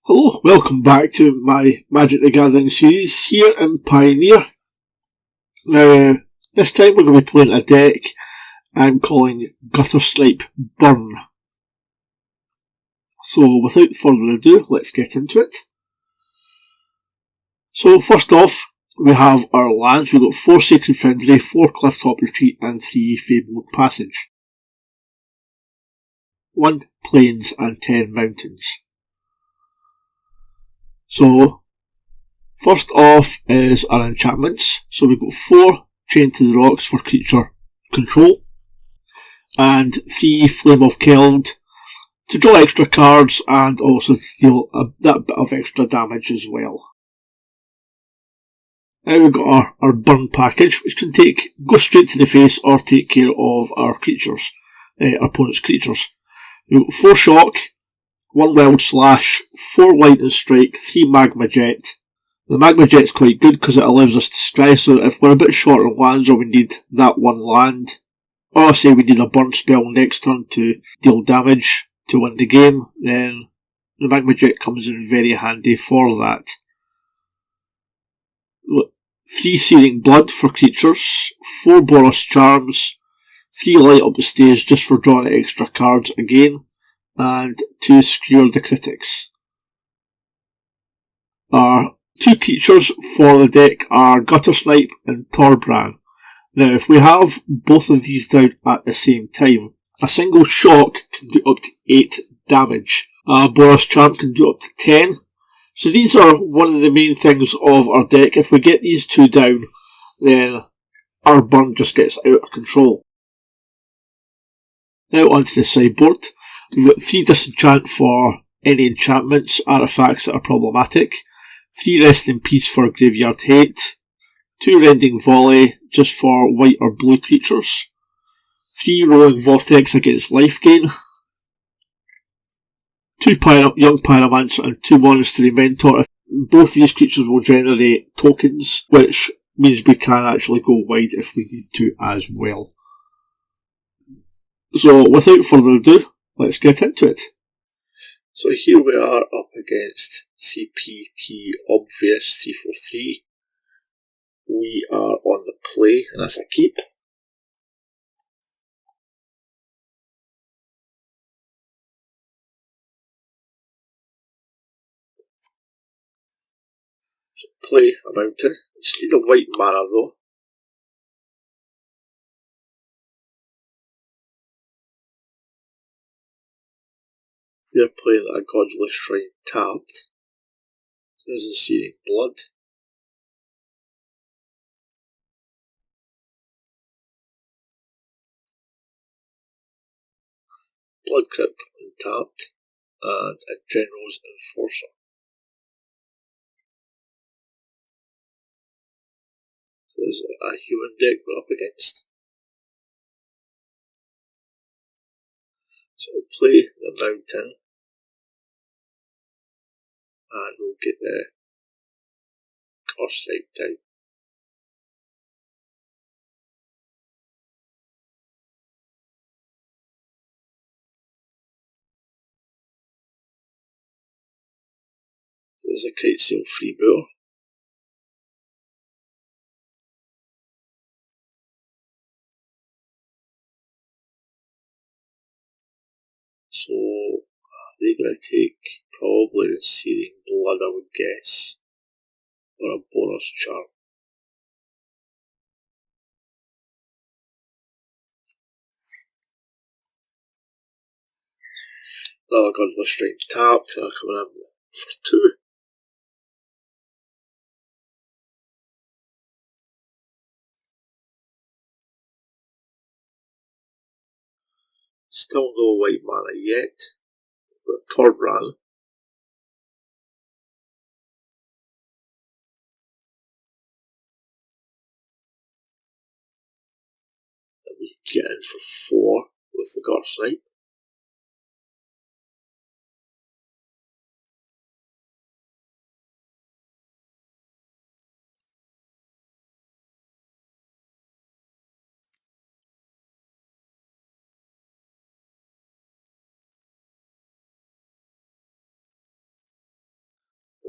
Hello, welcome back to my Magic the Gathering series here in Pioneer. Now, this time we're going to be playing a deck I'm calling Guttersnipe Burn. So without further ado, let's get into it. So first off, we have our lands. We've got 4 Sacred Foundry, 4 Clifftop Retreat and 3 Fabled Passage. 1 Plains and 10 Mountains. So, first off is our enchantments. So we've got 4 Chain to the Rocks for creature control, and 3 Flame of Keld to draw extra cards and also to deal that bit of extra damage as well. Now we've got our burn package, which can go straight to the face or take care of our creatures, our opponent's creatures. We've got 4 shock, 1 wild slash, 4 lightning strike, 3 magma jet. The magma jet's quite good because it allows us to scry, so if we're a bit short on lands or we need that 1 land, or say we need a burn spell next turn to deal damage to win the game, then the magma jet comes in very handy for that. 3 Searing Blood for creatures, 4 Boros Charms, 3 Light Up the Stage just for drawing extra cards again, and 2 Skewer the Critics. Our 2 creatures for the deck are Guttersnipe and Torbran. Now, if we have both of these down at the same time, a single shock can do up to 8 damage. A Boros Charm can do up to 10. So these are one of the main things of our deck. If we get these 2 down, then our burn just gets out of control. Now onto the sideboard. We've got 3 Disenchant for any enchantments, artifacts that are problematic. 3 Rest in Peace for Graveyard Hate. 2 Rending Volley just for white or blue creatures. 3 Rolling Vortex against life gain. 2 Young Pyromancer and 2 Monastery Mentor. Both these creatures will generate tokens, which means we can actually go wide if we need to as well. So without further ado, let's get into it. So here we are up against CPT Obvious 343. We are on the play, and that's a keep. So play a mountain. Just need a white mana though. They're playing a Godless Shrine tapped. There's a Searing Blood. Blood Crypt untapped, and a General's Enforcer. So there's a human deck we're up against. So we'll play the mountain, and we'll get the Guttersnipe down. There's a Kitesail Freebooter. So they're going to take probably the Searing Blood, I would guess, or a Boros Charm. Another Godless Shrine tapped, and I'm coming in for 2. Still no white mana yet. We've got Torbran. And we can get in for 4 with the Guttersnipe.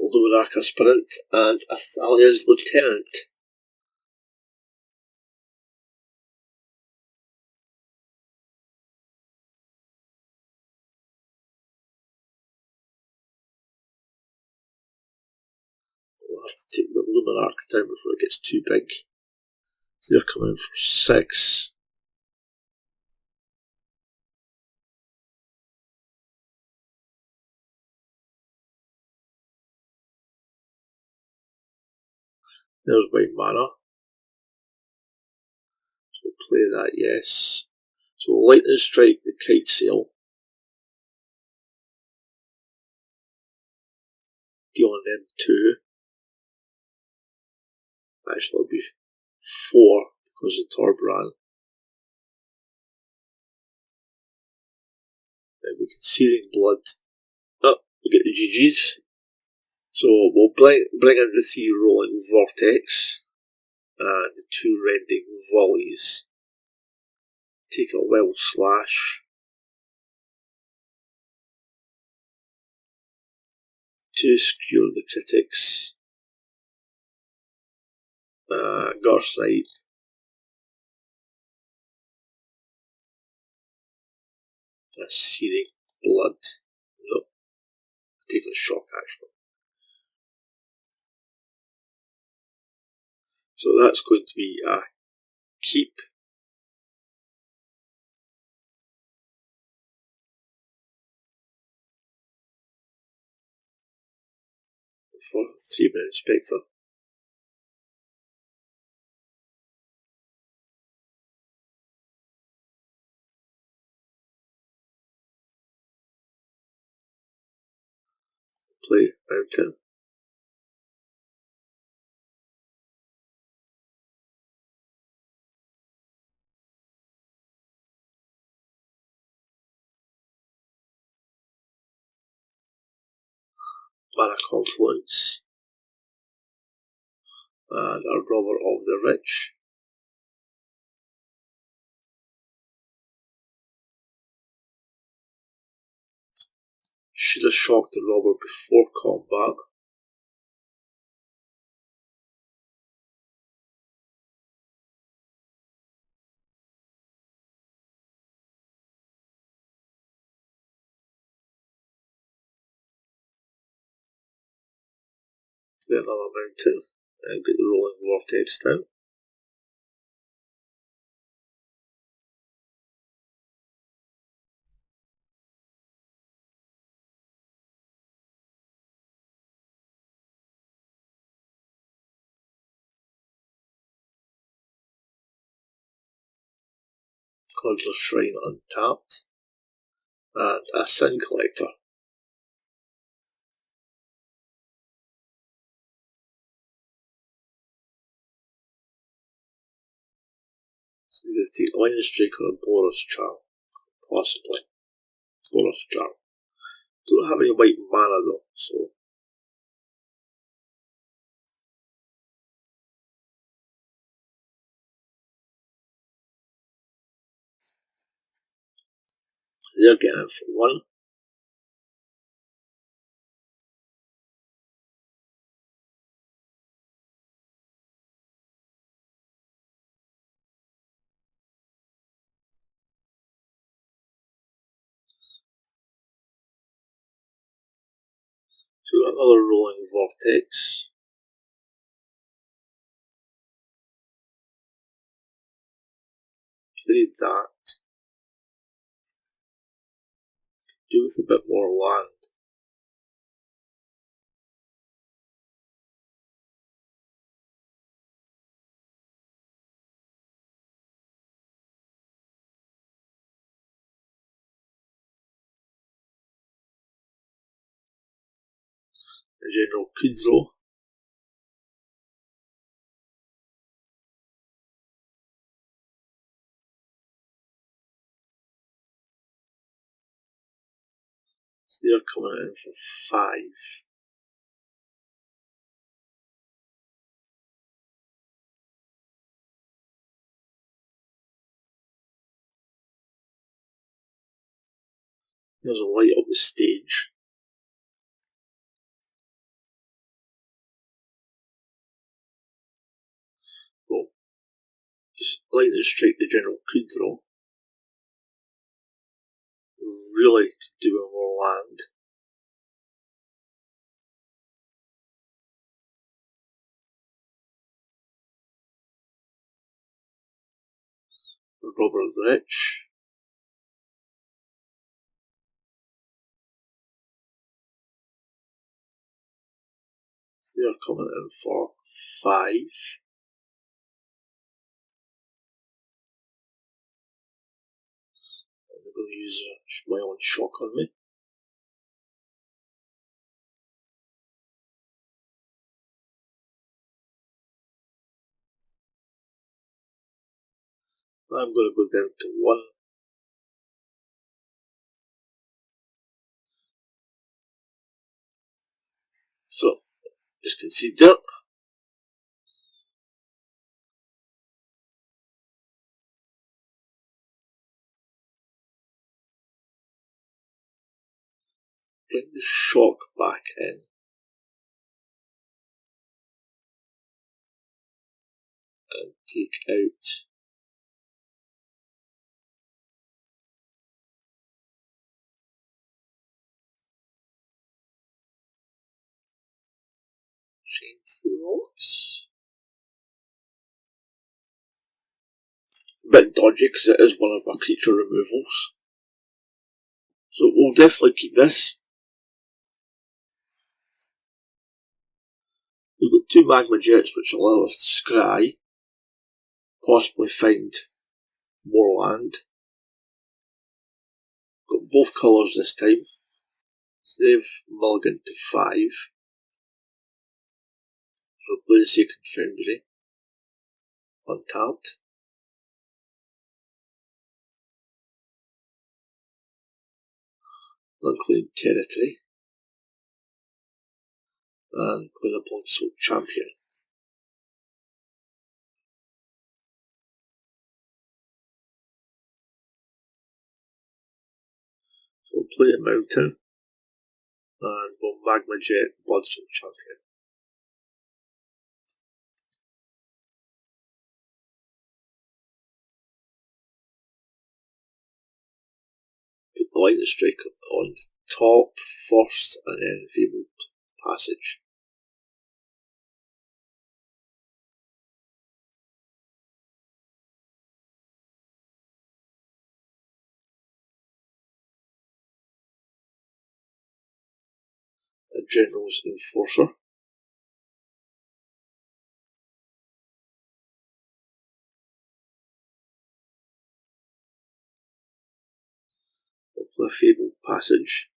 Luminarch Aspirant, and Athalia's Lieutenant. We'll have to take the Luminarch down before it gets too big. So they're coming in for 6. There's white mana. So we'll play that, yes. So we'll Lightning Strike the Kite Sail. Dealing them 2. Actually, it'll be 4 because of Torbran. Then we can Searing Blood. Oh, we get the GGs. So we'll bring in the 3 Rolling Vortex and the 2 Rending Volleys. Take a Wild Slash. 2 Skewer the Critics. Guttersnipe. A Searing Blood. No, take a Shock actually. So that's going to be a keep. For 3-minute Inspector. Play Mountain. Mana Confluence. And a Robber of the Rich. Should have shocked the robber before combat. Play another Mountain and get the Rolling Vortex down. Conjurer Shrine untapped. And a Sin Collector. So you can take Lightning Strike or a Boros Charm. Possibly. Boros Charm. Don't have any white mana though, so. They're getting it for 1. So we've got another Rolling Vortex. Play that. Do with a bit more land. A General Kudrow. So they're coming in for 5. There's a light up the stage. lightning strike the general could draw. Really could do with more land. Robert the Rich. They are coming in for 5. And they're going to use my own shock on me. I'm going to go down to 1. So, just concede there. Bring the shock back in. And take out change the rocks. A bit dodgy because it is one of my creature removals. So we'll definitely keep this. We've got 2 magma jets which allow us to scry, possibly find more land. Got both colours this time. Save mulligan to 5. So play the Sacred Foundry. Untapped. Unclaimed territory. And play the Bloodsoaked Champion. So we'll play a mountain. And we'll magma jet Bloodsoaked Champion. Put the lightning strike on top first and then Fabled Passage. A General's Enforcer. We'll play a Fabled Passage.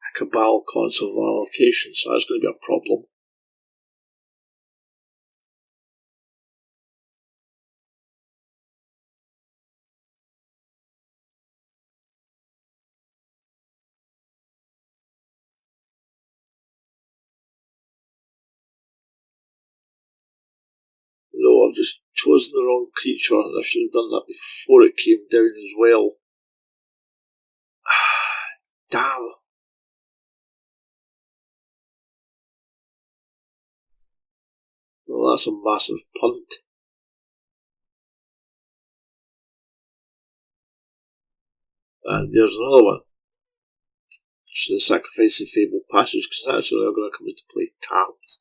A Cabal console of allocation, so that's going to be a problem. No, I've just chosen the wrong creature and I should have done that before it came down as well. Damn. Well, that's a massive punt. And there's another one. Should have sacrificed the Fabled Passage because that's where they're going to come into play tapped.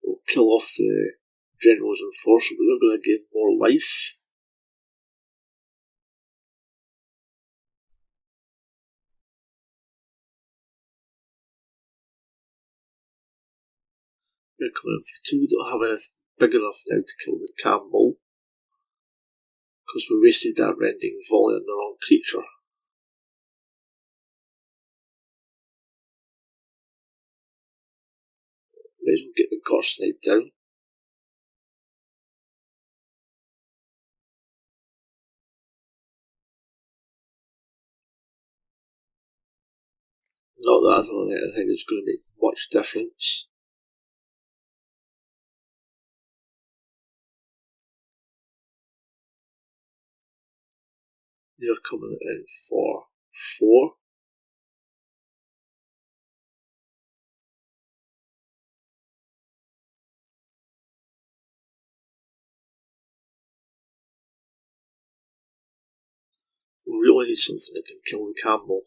We'll kill off the General's Enforcer, but they're going to gain more life. We're coming in for 2. We don't have anything big enough now to kill the Campbell because we wasted that rending volley on the wrong creature. May as well get the Guttersnipe down. Not that I think it's going to make much difference. They're coming in for 4. Really need something that can kill the Campbell.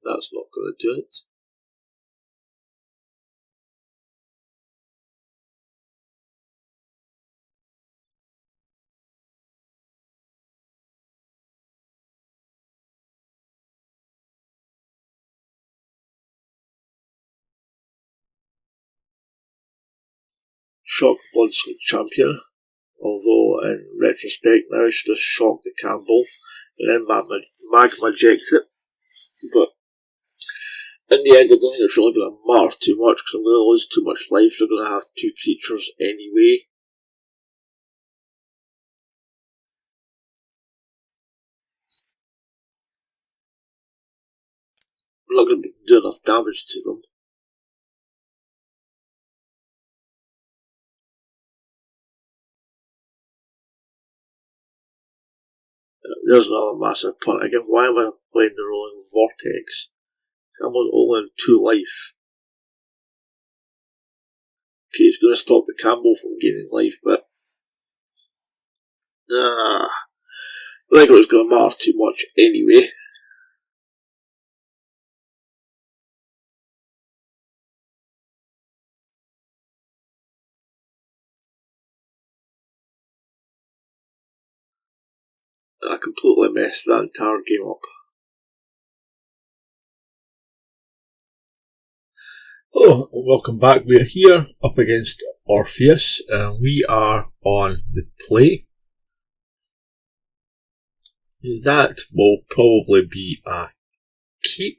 That's not going to do it. Shock Bloodsweet Champion, although in retrospect now I should have shocked the Campbell and then magma eject it. But in the end, I don't think it's really going to matter too much because I'm going to lose too much life. They're going to have 2 creatures anyway. I'm not going to do enough damage to them. There's another massive punt. Again, why am I playing the Rolling Vortex? I'm only on 2 life. Okay, it's going to stop the Campbell from gaining life, but I think it was going to matter too much anyway. I completely messed that entire game up. Hello and welcome back. We are here up against Orpheus and we are on the play. That will probably be a keep.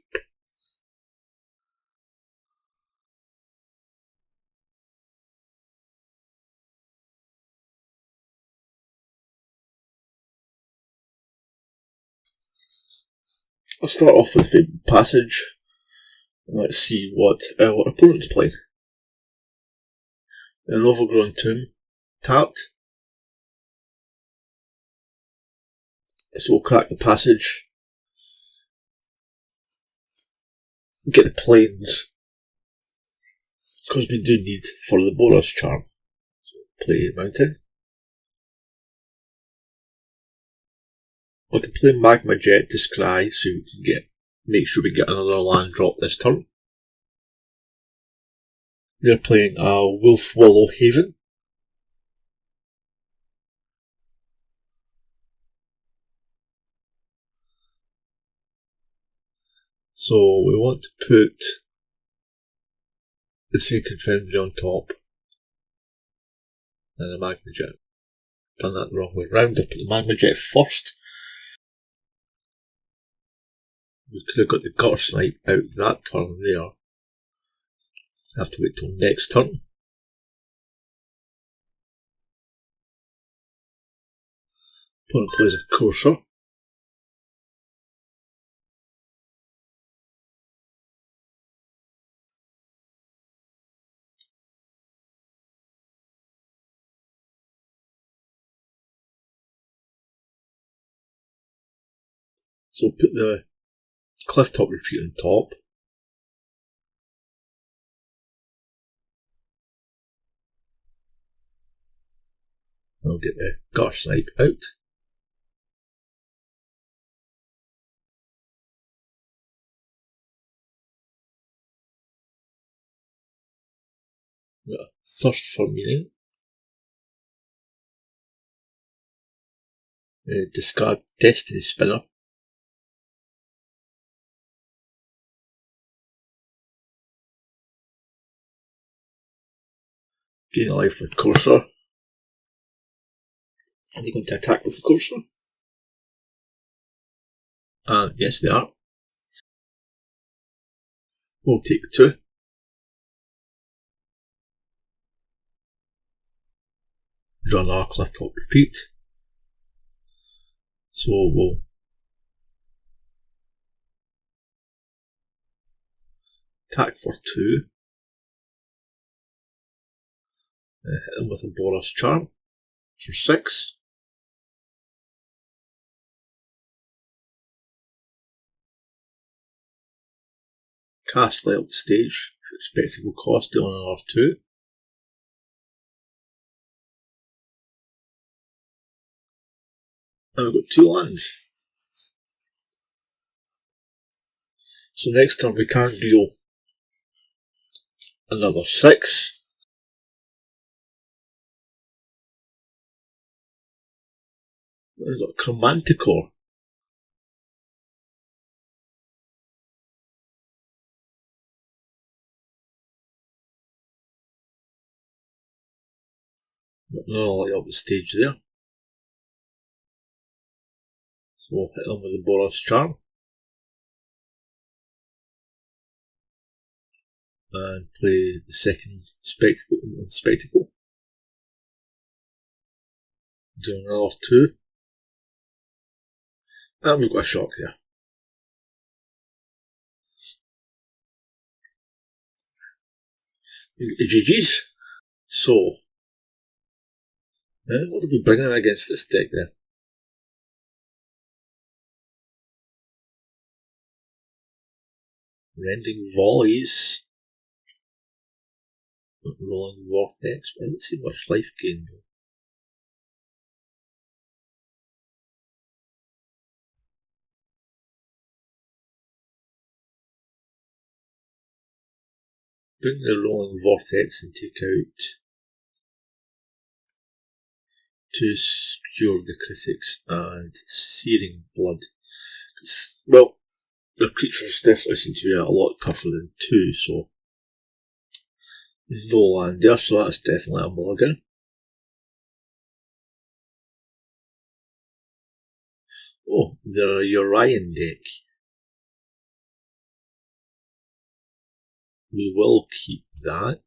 I'll start off with the passage. Let's see what our opponent's playing. An Overgrown Tomb, tapped. So we'll crack the passage. Get the plains. Because we do need for the Boros charm. So play Mountain. We can play Magma Jet to scry so we can make sure we get another land drop this turn. They're playing Wolf Willow Haven. So we want to put the Sacred Foundry on top and the Magma Jet. Done that the wrong way round. I put the Magma Jet first. We could have got the Guttersnipe out that turn there. Have to wait till next turn. Opponent plays a Courser. So we'll put the Clifftop Retreat on top. I'll get the Guttersnipe out. We've got a Thirst for Meaning. Discard Destiny Spinner. Gain a life with Courser. Are they going to attack with the Courser? Yes, they are. We'll take the 2. draw another Clifftop Repeat. So we'll attack for 2. Hit him with a Boros Charm for 6. Cast Light Up the Stage, Spectacle cost, dealing another 2. And we've got 2 lands. So next turn we can't deal another 6. We've got Chromanticore. Another Light Up the Stage there. So we'll hit them with the Boros Charm. And play the second Spectacle. Do another 2. And we've got a shock there. GG's. So, what did we bring in against this deck then? Rending Volleys. Rolling Vortex. I didn't see much life gain though. Bring the Rolling Vortex and take out 2 Skewer the Critics and Searing Blood. Well, the creatures definitely seem to be a lot tougher than 2, so no land there, so that's definitely a mulligan. Oh, they're a Urian deck. We will keep that.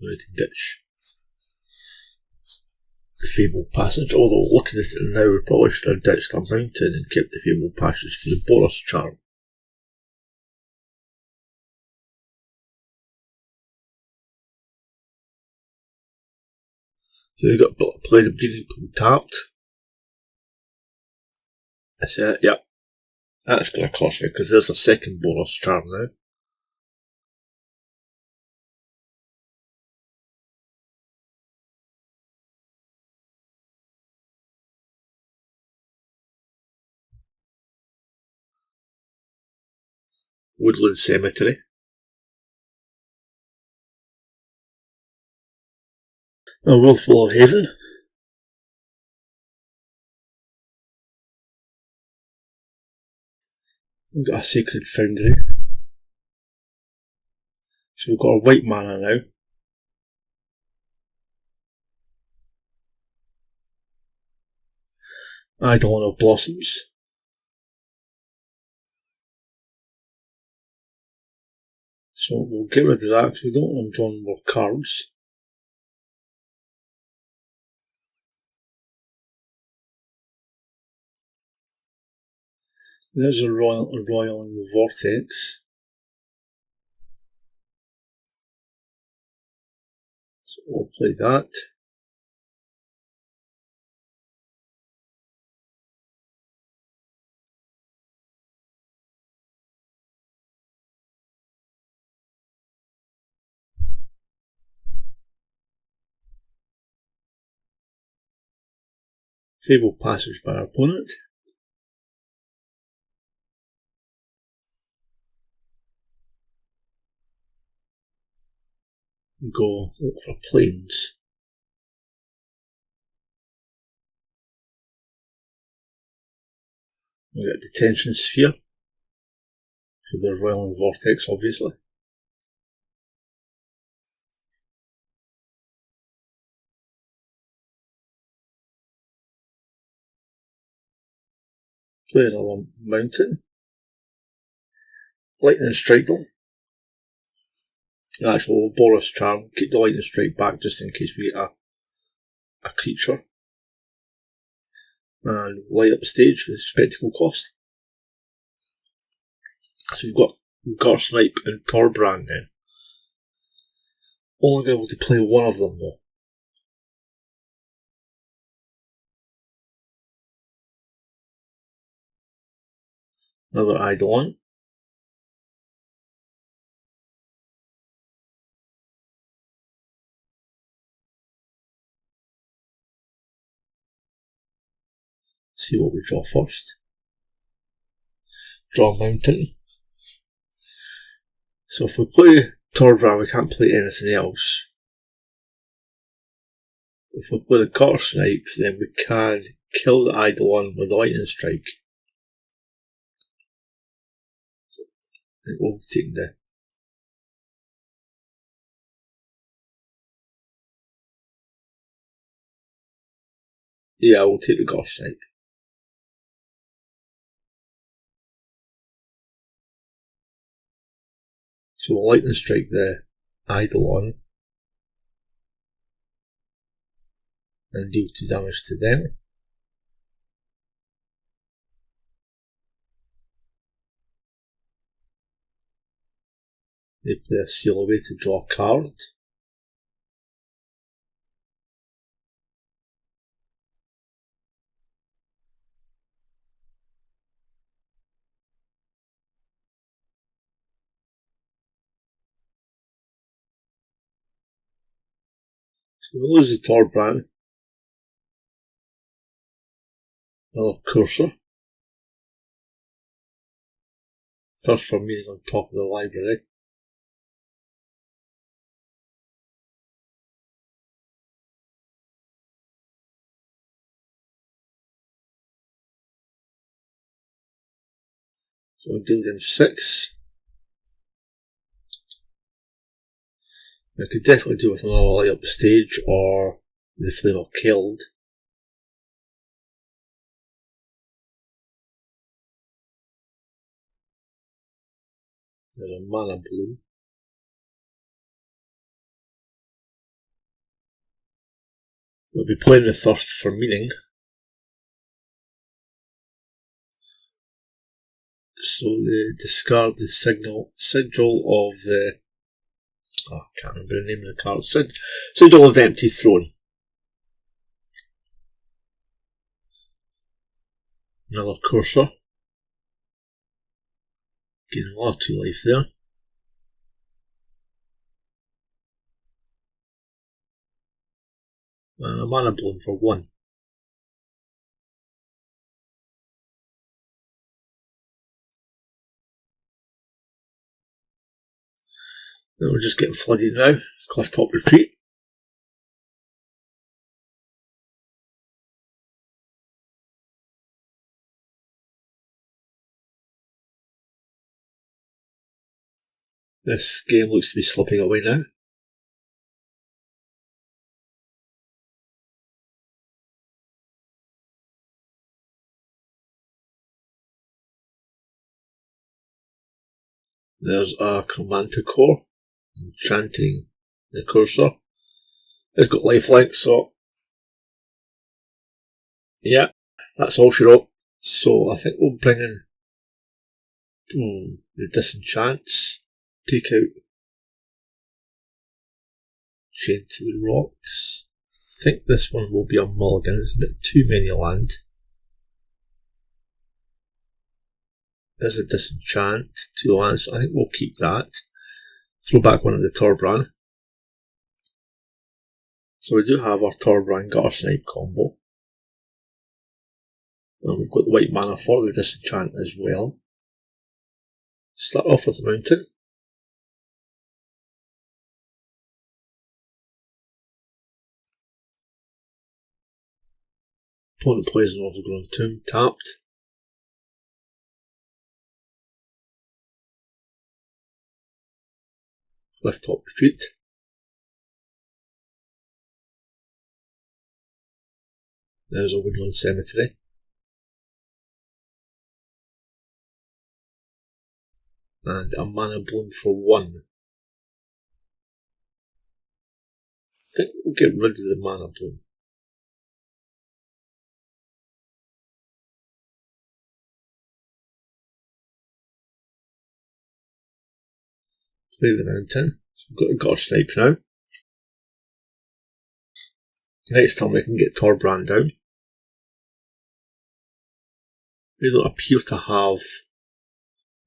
We can ditch the Fabled Passage, although looking at it now, we probably should have ditched our mountain and kept the Fabled Passage for the Boros Charm. So we got Play the Bleeding Pool tapped. That's it, yep. That's going to cost me because there's a second Boros Charm now. Woodland Cemetery. A Worthwhile Haven. We've got a Sacred Foundry. So we've got a white mana now. Eidolon of Blossoms. So we'll get rid of that because we don't want them drawing more cards. There's a Roiling Vortex. So we'll play that. Fabled Passage by our opponent. Go look for planes. We got Detention Sphere for the Roiling Vortex, obviously. Play another mountain. Lightning Strike them. The actual Boros charm, keep the lightning strike back just in case we get a creature. And light up the stage with spectacle cost. So we've got Guttersnipe and Torbrand then. Only going to be able to play one of them though. Another Eidolon. See what we draw first. Draw Mountain. So if we play Torbrand, we can't play anything else. If we play the Guttersnipe, then we can kill the Eidolon with the lightning strike. And we'll take the... Yeah, we'll take the Guttersnipe. So we'll lightning strike the Eidolon and deal 2 damage to them. They play a seal away to draw a card. So we lose the Torbrand. Another Cursor. Thirst for Meaning on top of the library. So we'll deal them 6. I could definitely do with another light up stage or the Flame of Keld. There's a Mana Bloom. We'll be playing the Thirst for Meaning. So they discard the sigil of the... Oh, I can't remember the name of the card. Sigil of the Empty Throne. Another Cursor. Gaining another 2 life there. And a Mana Bloom for 1. Then we're just getting flooded now. Clifftop Retreat. This game looks to be slipping away now. There's a Chromanticore, enchanting the Cursor. It's got lifelink, so yeah, that's all she wrote. So I think we'll bring in the Disenchants, take out Chain to the Rocks. I think this one will be a mulligan, it's a bit too many land. There's a Disenchant, 2 lands, so I think we'll keep that. Throw back one of the Torbrand. So we do have our Torbrand Guttersnipe combo. And we've got the white mana for the Disenchant as well. Start off with the Mountain. Opponent plays an Overgrown Tomb, tapped. Clifftop Retreat. There's a Woodland Cemetery. And a Mana Bloom for 1. think we'll get rid of the mana bloom. Play the mountain. So we've got a Guttersnipe now. Next time we can get Torbrand down. They don't appear to have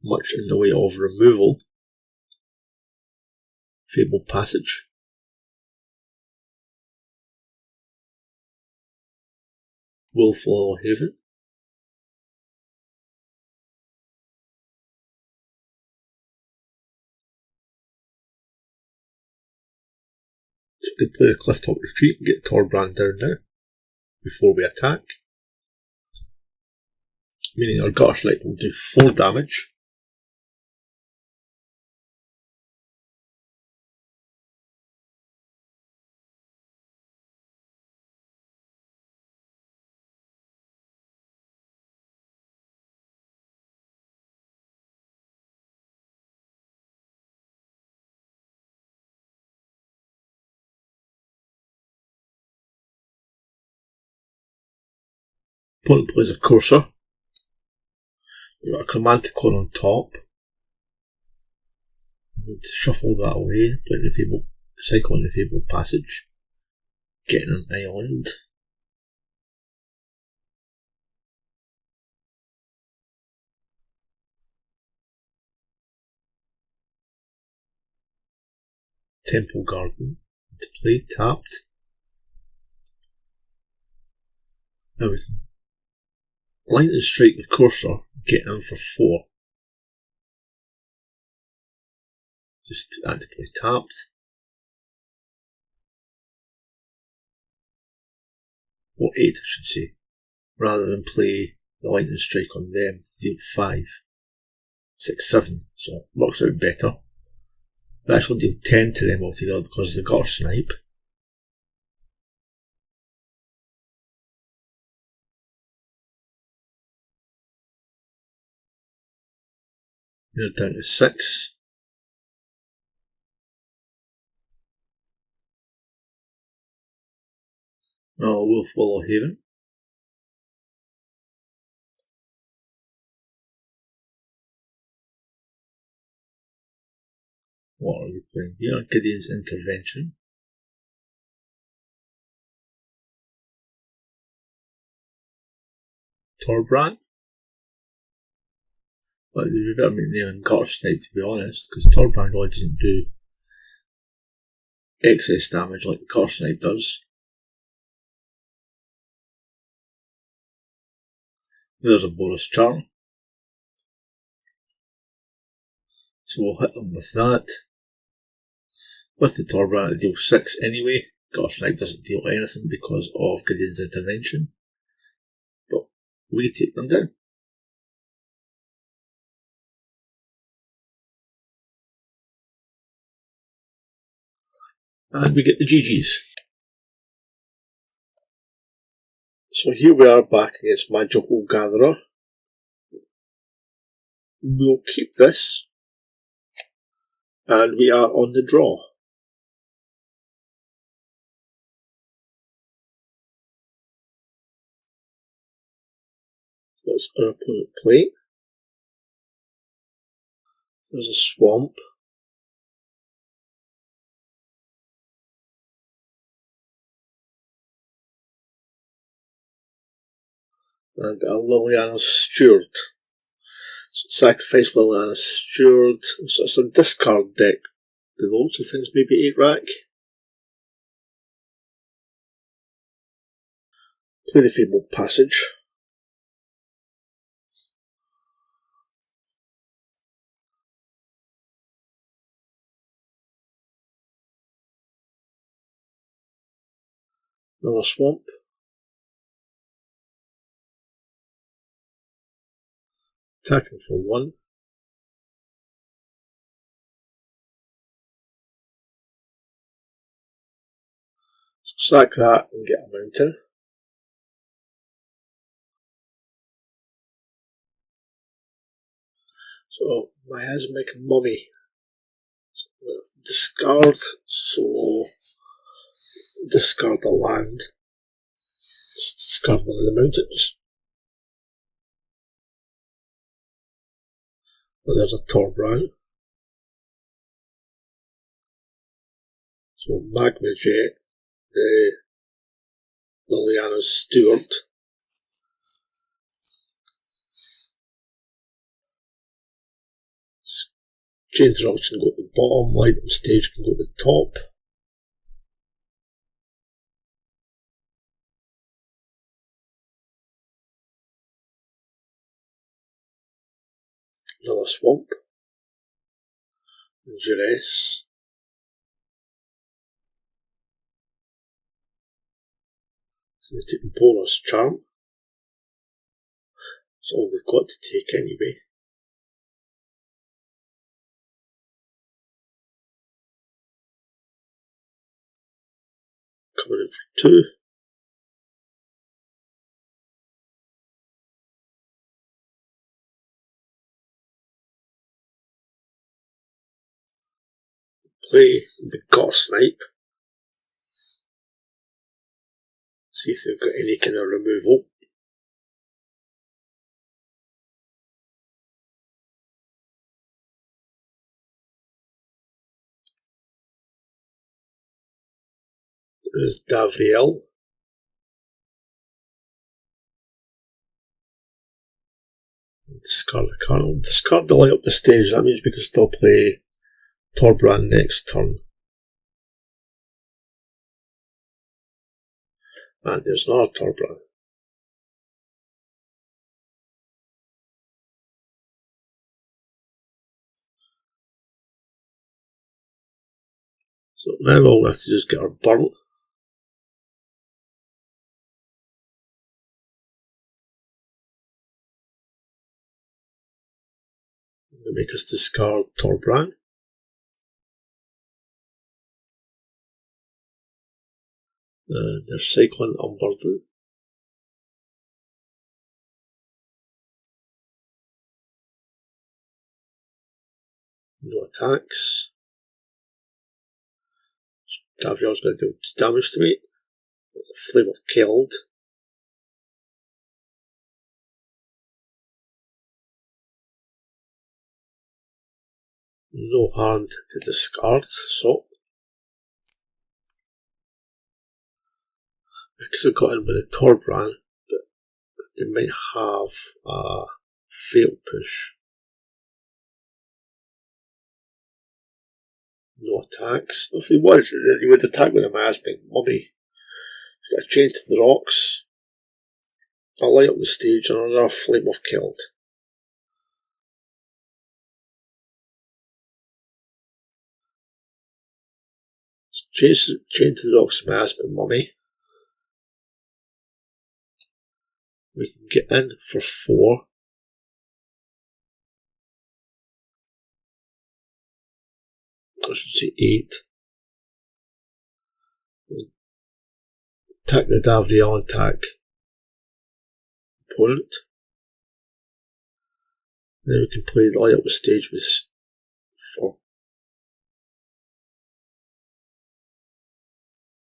much in the way of removal. Fabled Passage. Willful Haven. So we can play the Clifftop Retreat and get Torbrand down now before we attack. Meaning our Guttersnipe will do 4 damage. Opponent plays a Courser. We've got a Chromanticon on top. We need to shuffle that away, playing the Fabled, cycling the Fabled Passage, getting an island. Temple Garden to play, tapped. Now we can lightning strike the Courser, get in for 4. Just put that to play tapped. Or 8 I should say. Rather than play the lightning strike on them, deal 5. 6, 7, so it works out better. We actually deal 10 to them altogether because of the Guttersnipe. They're down to 6. Another Willow Haven. What are we playing here? Gideon's Intervention. Torbrand. But we better make name and Guttersnipe to be honest, because Torbrand really doesn't do excess damage like Guttersnipe does. There's a Boros charm. So we'll hit them with that. With the Torbrand it deals 6 anyway. Guttersnipe doesn't deal anything because of Gideon's Intervention. But we take them down. And we get the GG's. So here we are back against Magical Gatherer. We'll keep this. And we are on the draw. What's our opponent play? There's a swamp. And a Liliana's Steward. So sacrifice Liliana's Steward. So it's a discard deck. The loads of things, maybe 8 rack. Play the Fabled Passage. Another swamp. Attacking for 1. So sack that and get a mountain. So Miasmic Mummy. Discard. So discard a land. Discard one of the mountains. But there's a Torbran. So Magma Jet, the Liliana's Steward. Chains Rocks can go to the bottom, Light on Stage can go to the top. Another Swamp. And Duress. So they're taking Boros Charm. That's all they've got to take anyway. Coming in for 2. Play the Guttersnipe. See if they've got any kind of removal. There's Davriel. Discard the card. Discard the Light up the Stage. That means we can still play Torbran next turn. And there's not a Torbran. So now all we have to do is get our burn. It'll make us discard Torbran. And they're cycling Unburden. No attacks. Davriel's going to do damage to me. Flame of Killed. No hand to discard, so I could have got in with a Torbran, but it might have a fail push. No attacks. If he wanted, he would attack with a Masbing Mummy. He's got a Chain to the Rocks, a Light up the Stage, and another Flame of Killed. Chain to the Rocks, Masbing Mummy. We can get in for 4. I should say 8. Attack the Davriel, attack opponent. Then we can play the Light up the Stage with 4.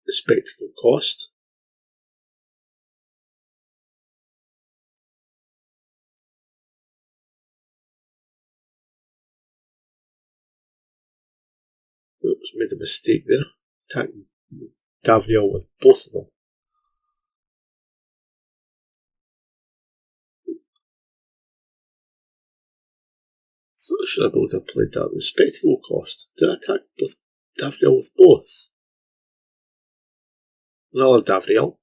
The Spectacle cost. Oops, made a mistake there. Attack Davriel with both of them. So I should have been able to have played that with Spectacle cost. Did I attack both Davriel with both? Another Davriel.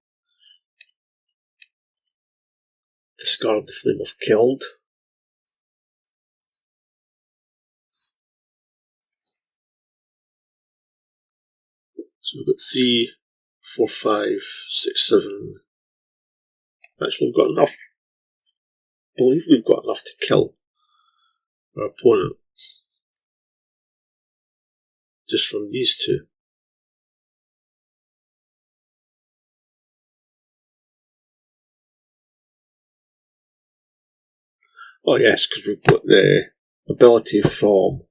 Discard the Flame of Killed. So we've got 3, 4, 5, 6, 7. Actually, we've got enough. I believe we've got enough to kill our opponent. Just from these 2. Oh yes, because we've got the ability from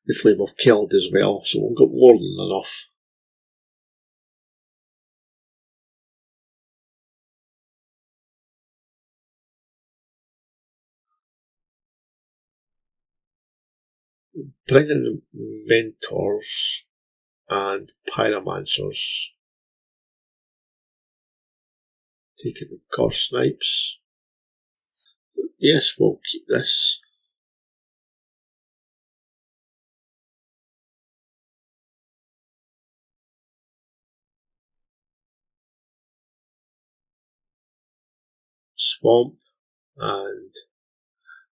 the Flame of Keld as well, so we've got more than enough. Bring in Mentors and Pyromancers. Taking the Guttersnipes. Yes, we'll keep this. Swamp and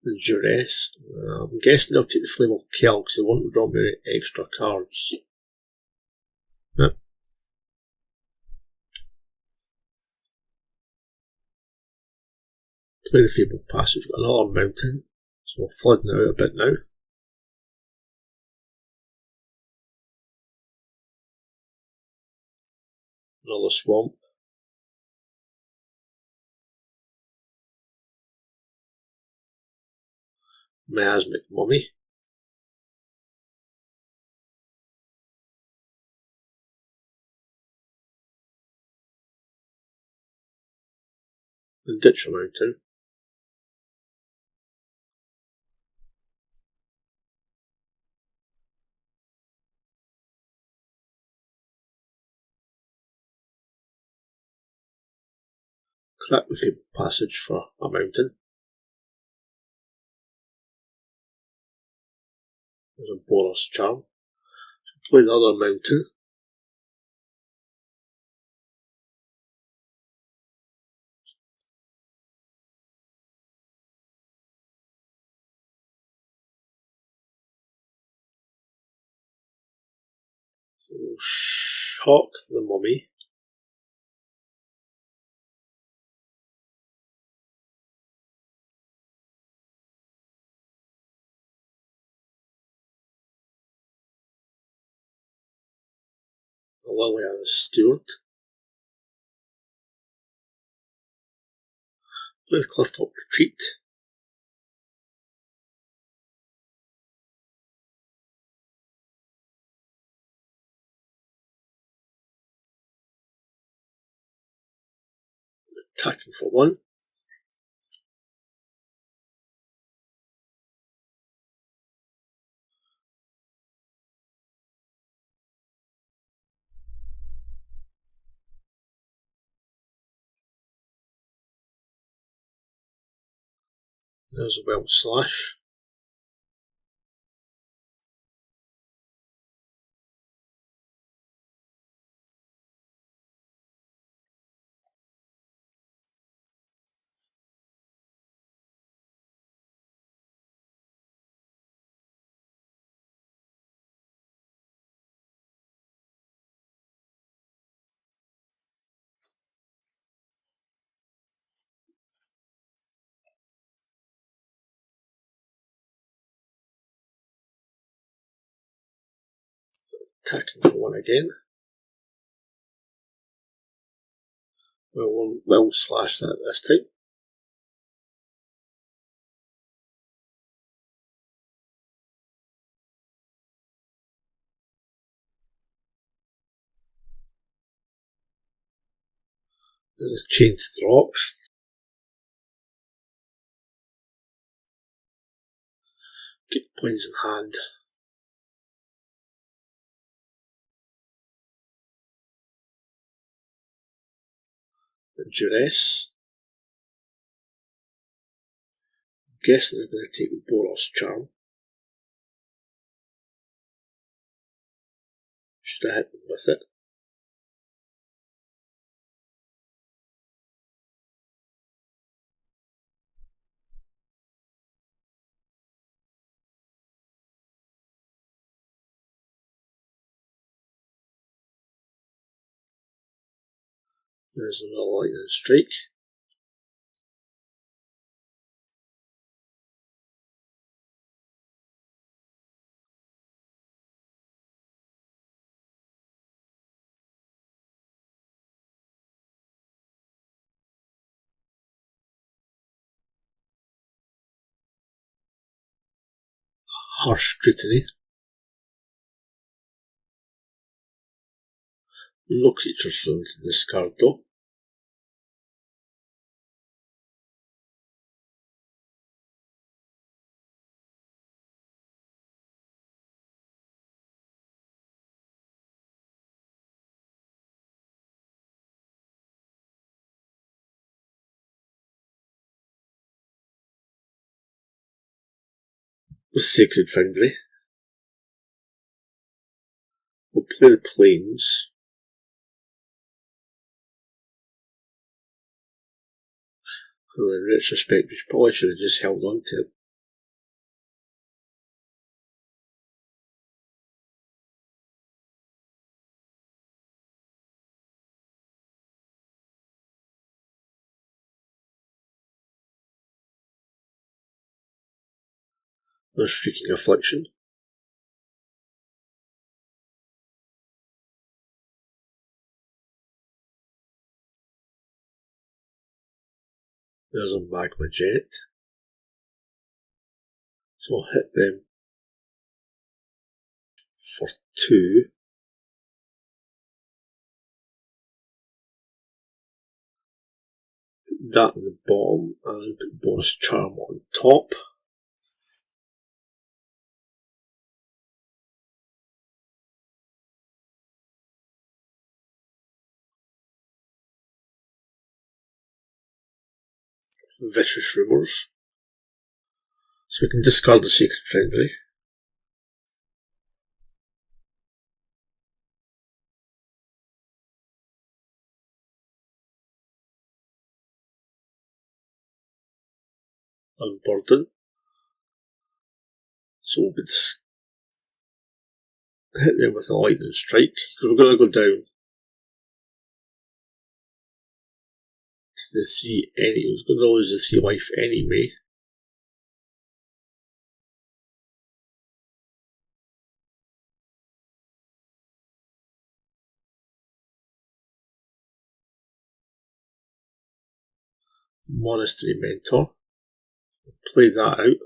the Duress. I'm guessing they'll take the Flame of Keld because they want to draw me extra cards. Yep. Play the Fabled Passage. We've got another mountain, so we're flooding out a bit now. Another swamp. Miasmic Mummy. The Ditcher Mountain. Crack the Fabled Passage for a mountain. There's a Boros Charm. Play the other mountain. We'll shock the Mummy. A Lily and a Steward. Play the Clifftop Retreat. Attacking for 1. There's a Wild Slash. Attacking for 1 again. We'll slash that this time. There's a Chain to the Rocks. Get points in hand. The Duress. I'm guessing they're going to take the Boros Charm. Should have hit them with it. There's another Lightning Strike. Harsh Scrutiny. No creatures found in this card though. The Sacred Foundry. We'll play the Plains. Well, in retrospect, we probably should have just held on to it. The Shrieking Affliction. There's a Magma Jet. So I'll hit them for 2. Put that on the bottom and put Boros Charm on top. Vicious Rumours. So we can discard the Sacred Foundry. Unburden. So we'll hit them with a Lightning Strike. So we're going to go down to the 3 anyway. We're going to lose the 3 life anyway. Monastery Mentor. Play that out.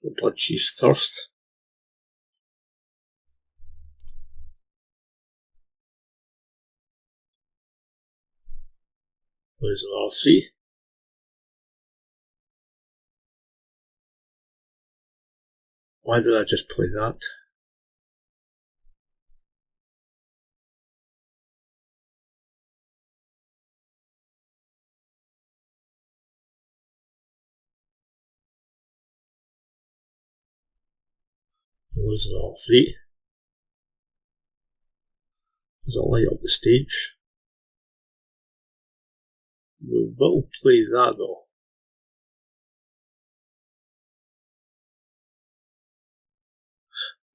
The Bloodchief's Thirst. Lose an R3. Why did I just play that? Lose an R3. As I light up the stage. We will play that though.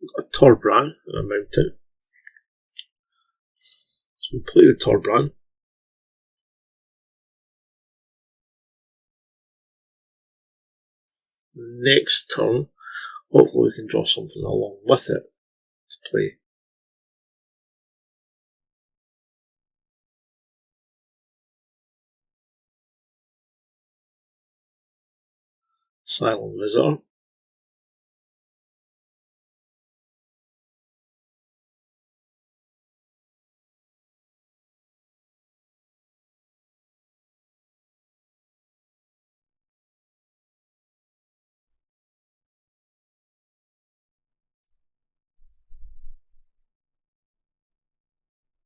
We've got a Torbran and a Mountain. So we play the Torbran. Next turn, hopefully we can draw something along with it to play. Silent Visitor.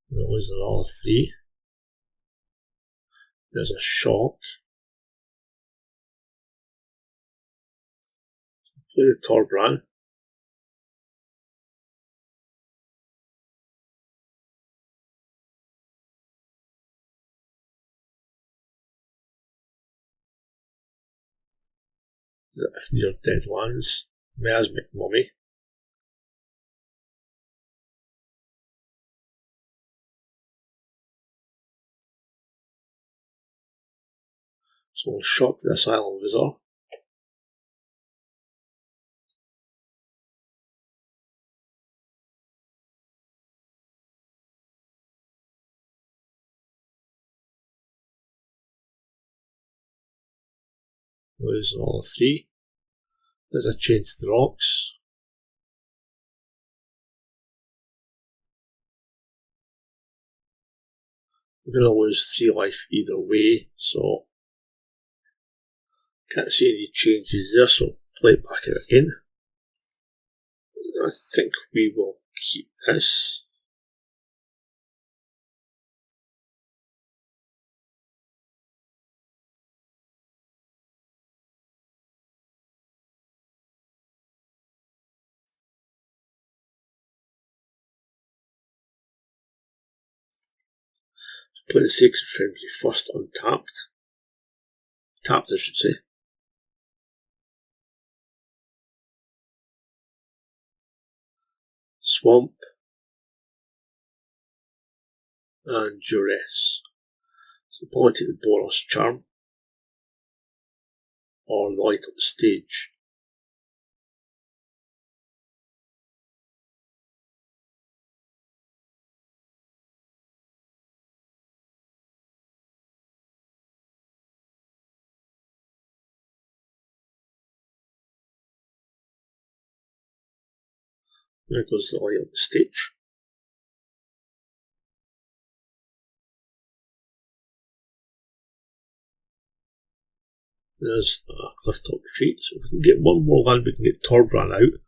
There was an R3. There's a Shock. Play the Torbran. If near dead lands. Miasmic Mummy. So we'll shock the Silent Visitor. Losing all 3. There's a change to the rocks. We're going to lose 3 life either way, so can't see any changes there, so play it back out again. I think we will keep this. Play the Sacred Foundry first untapped. Tapped, I should say. Swamp. And Duress. So probably take the Boros Charm. Or light up the stage. There goes the light up the stage. There's a Clifftop Retreat, so if we can get one more land, we can get Torbran out.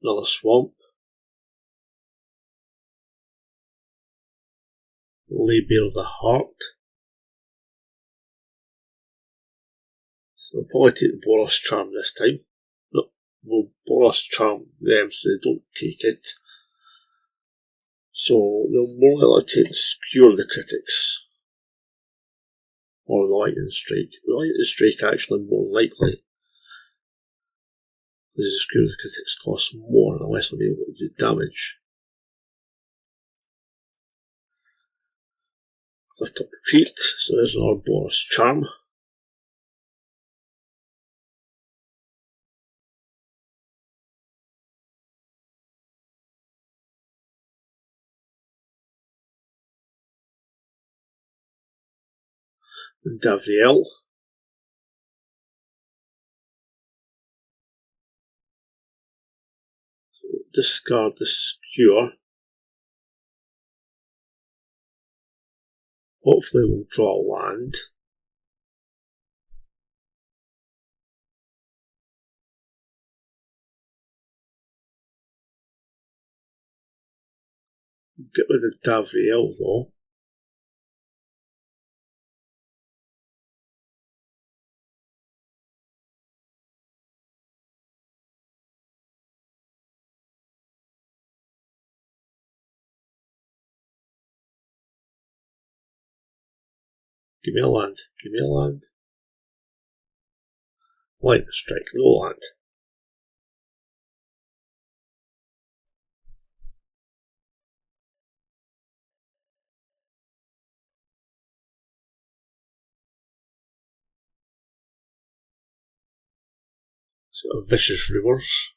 Another Swamp. Lay Bare of the Heart. So we'll probably take the Boros Charm this time. No, we'll Boros Charm them so they don't take it. So they'll more likely take Skewer the Critics. Or the Lightning Strike. The Lightning Strike actually more likely. Because the Skewer the Critics costs more unless I'm able to do damage. Clifftop Retreat, so there's another Boros Charm. And Davriel. So discard the Skewer. Hopefully we'll draw land. Get rid of Davriel though. Give me a land. Give me a land. Lightning Strike. No land. So Vicious Rivers.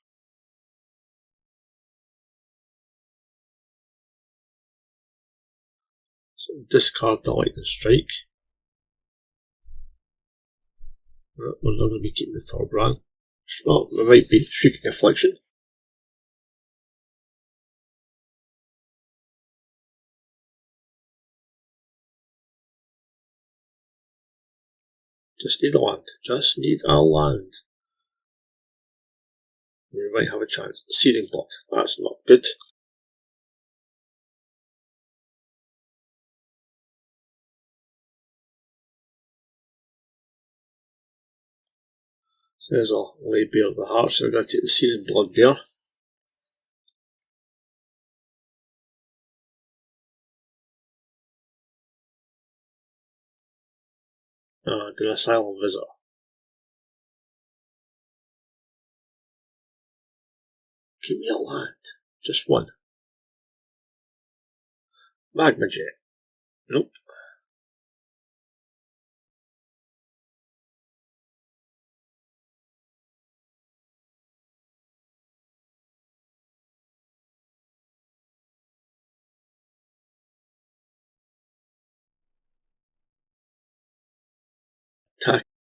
So discard the Lightning Strike. We're not going to be keeping the Torbran. Oh, there might be Shrieking Affliction. Just need a land. Just need a land. We might have a chance. Searing Blood. That's not good. So there's a Lay Bare of the Heart, so we're going to take the Searing Blood there. An Asylum Visitor. Give me a land. Just one. Magma Jet. Nope.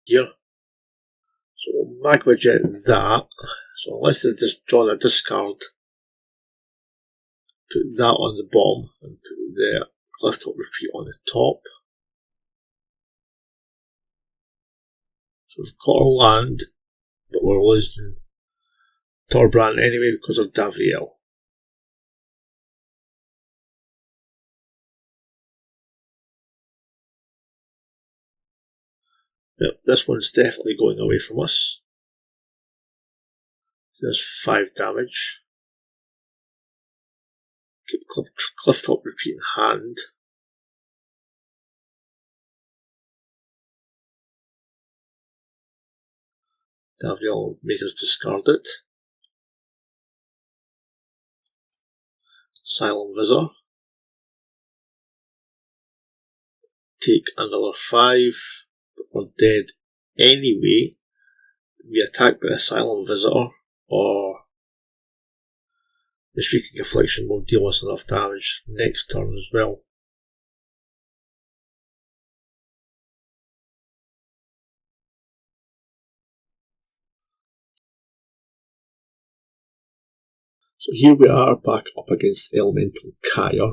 here. So Magma Jet that. So unless they're just drawing a discard, put that on the bottom and put the Clifftop Retreat on the top. So we've got our land, but we're losing Torbrand anyway because of Davriel. Yep, this one's definitely going away from us. There's 5 damage. Keep Clifftop Retreat in hand. Davriel will make us discard it. Silent Visitor. Take another 5, but we're dead anyway. We attack by a Silent Visitor, or the Shrieking Affliction will deal us enough damage next turn as well. So here we are back up against Elemental Kaya.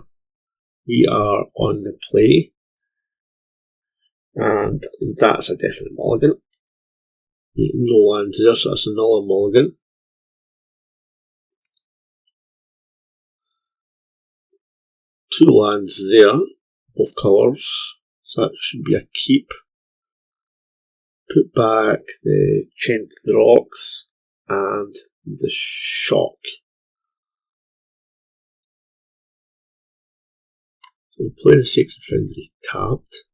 We are on the play, and that's a definite mulligan. No lands there, so that's another mulligan. Two lands there, both colours, so that should be a keep. Put back the Chant the Rocks and the Shock. So we'll play the Sacred Foundry tapped.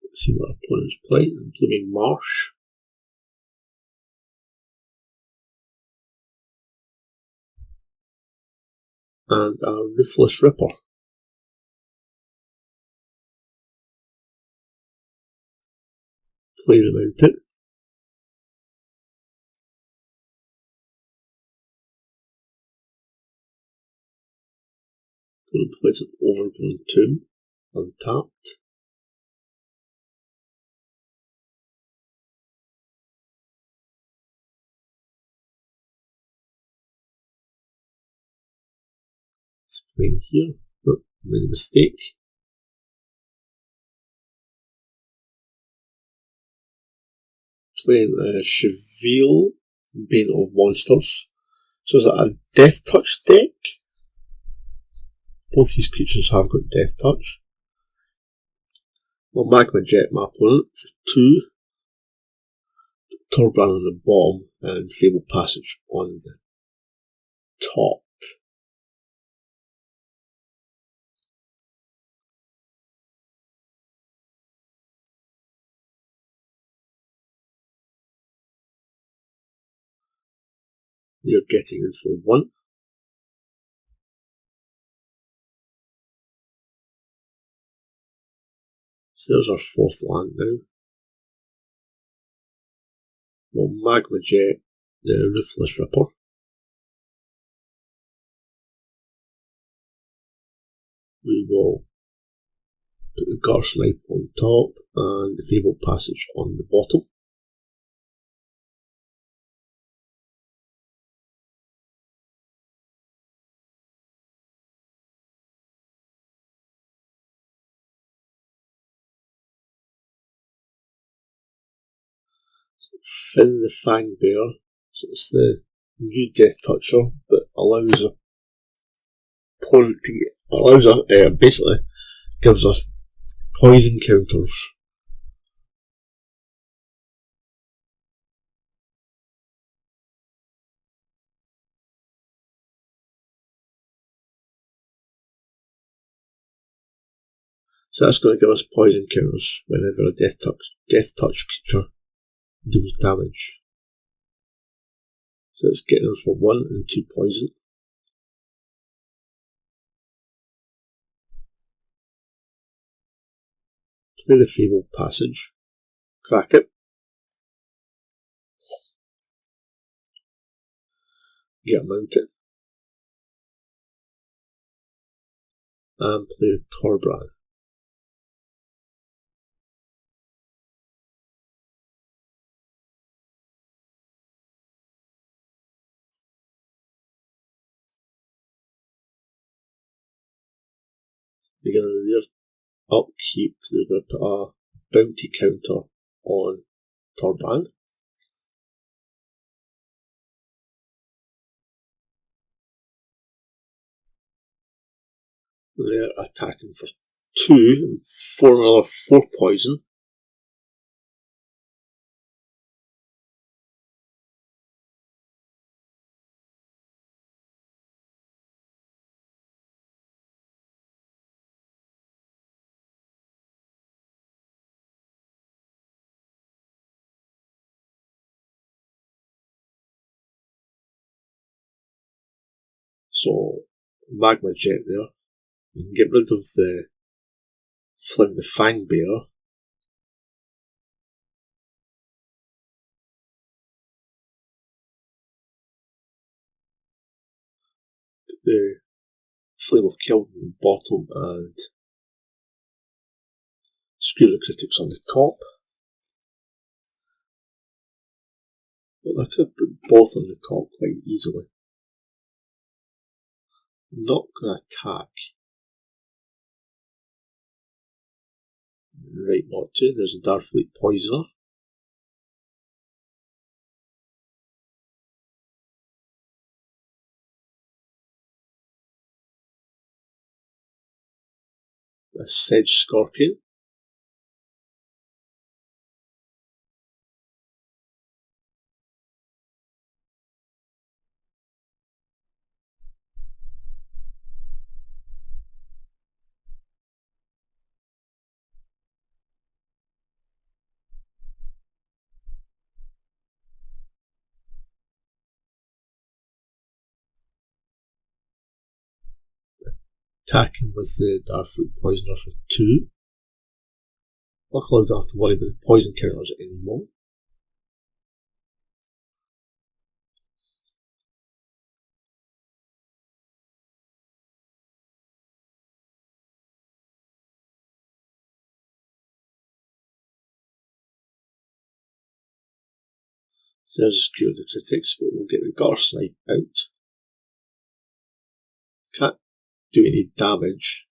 Let's see what our opponent's playing. Blooming Marsh. And a Ruthless Ripper. Play the Mountain. Plays an Overgrown Tomb, untapped. It's playing here. Oh, made a mistake. Playing a Cheville, Bane of Monsters. So is that a Death Touch deck? Both these creatures have got Death Touch. Well, Magma Jet my opponent for 2. Torbrand on the bottom and Fabled Passage on the top. You're getting in for 1. So there's our 4th land now. Well, Magma Jet, the Ruthless Ripper. We will put the Guttersnipe on top and the Fabled Passage on the bottom. Finn the Fangbearer, so it's the new Death Toucher, but allows a opponent to get, basically gives us poison counters. So that's going to give us poison counters whenever a Death Touch creature deals damage. So it's getting for 1 and 2 poison. Play the Fabled Passage. Crack it. Get a Mountain. and play Torbran. Beginning of their upkeep, they're going to put a bounty counter on Torbran. They're attacking for 2 and 4 another 4 poison. So, Magma Jet there. You can get rid of the Fling the Fang Bear. The Flame of Kiln on the bottom and Screw the Critics on the top. But I could put both on the top quite easily. I'm not going to attack. Right, not to. There's a Darfleet Poisoner. A Sedge Scorpion. Attacking with the Darfleet Poisoner for 2. Luckily I don't have to worry about the poison counters anymore. So there's a Screw the Critics, but we'll get the Guttersnipe out. Can't do any damage.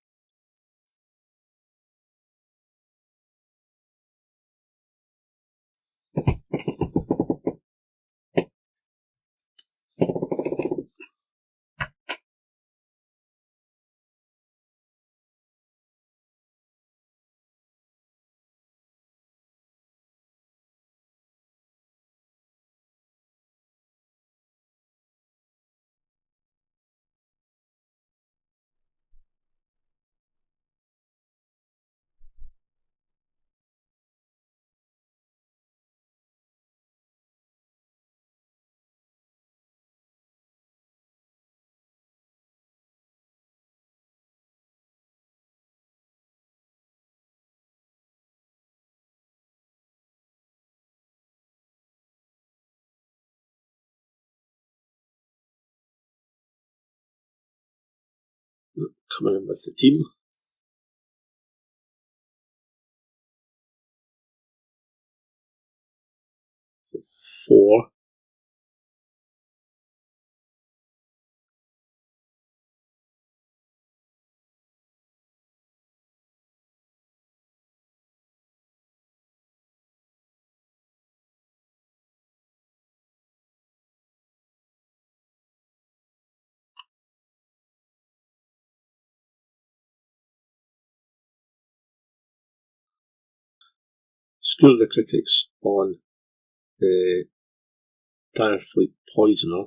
Coming in with the team. For 4. Screw the Critics on the Darfleet Poisoner.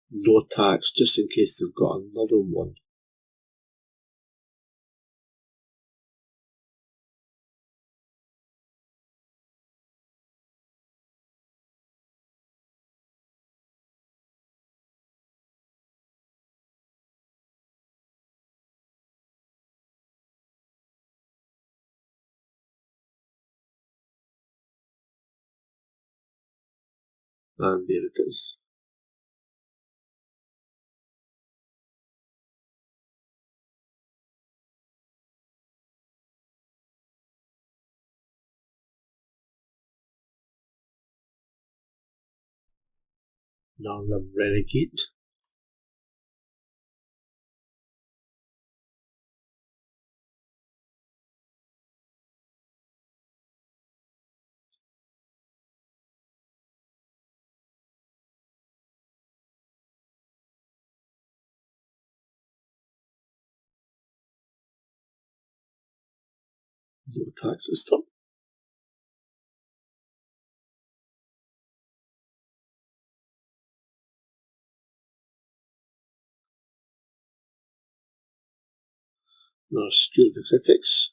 No attacks, just in case they've got another one. And there it is. Narlam Renegade. No attacks this turn. Now skew the critics.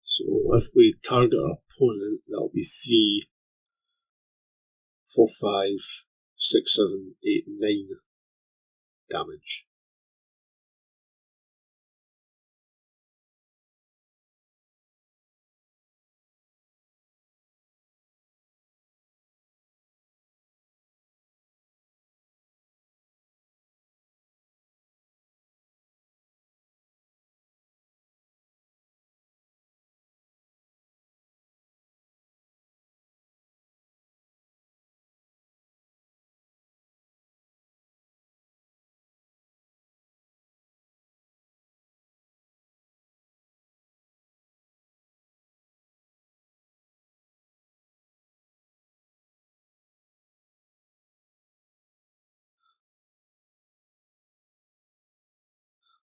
So if we target our opponent, that'll be 3, 4, 5, 6, 7, 8, 9 damage.